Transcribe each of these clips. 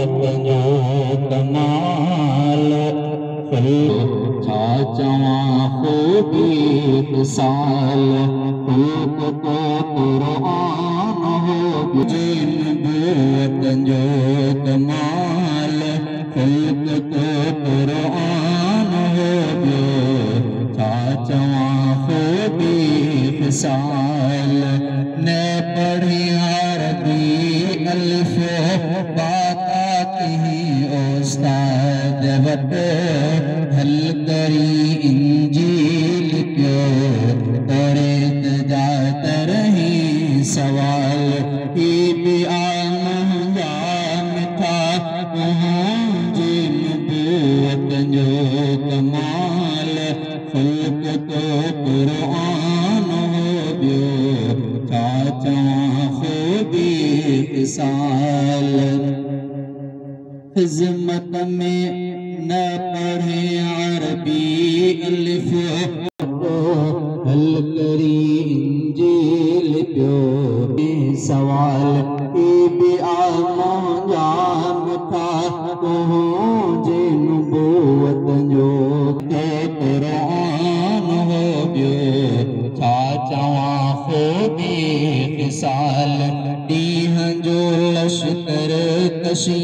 जो कमाल छा चवां खूबी साल खूब को कुरान हो नबूवत जो कमाल खूब को कुरान हो छा चवां खूबी साल ने पढ़ी अरबी अलिफ बाता कहीं उस्ताद वट हल करी इंजील पियो तोरे जात रही सवाल ही भी आमदा मिठा मुझे नबूवत जो कमाल खुल्क तो कुरान हो बियो छा चवां खूबी साल खिज़मत में न पढ़े अरबी अलिफ हल करी इंजील पियो सवाल भी आम था तुझे नबूवत जो कुरान हो बियो छा चवां खूबी साल ॾींह जो लश्कर कशी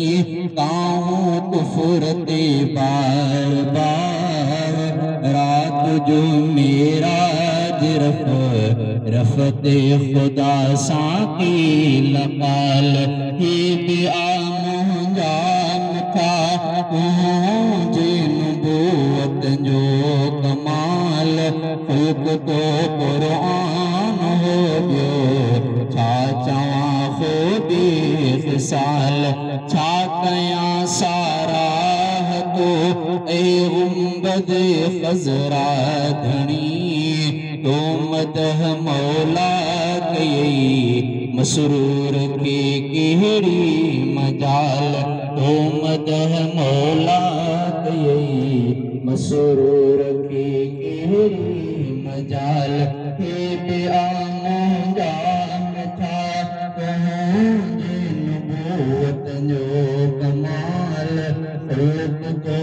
काऊं कुफर ते बार बार रात जो मेराज रफ़ते खुदा सां की लकाल ही भी मुंहिंजा मिठा तुंहिंजे नबूवत जो कमाल ख़ुद तो कुरान हो बियो छा चवां खूबी साल छा कयां साराह को ए गुंबद खज़रा धणी तो मदह मौला कई मसरूर के कहिड़ी मजाल तो मदह मौला कई मसरूर के कहिड़ी मजाल हे बे आमदा मिठा तुंहिंजे नबूवत जो कमाल ख़ुल्क तो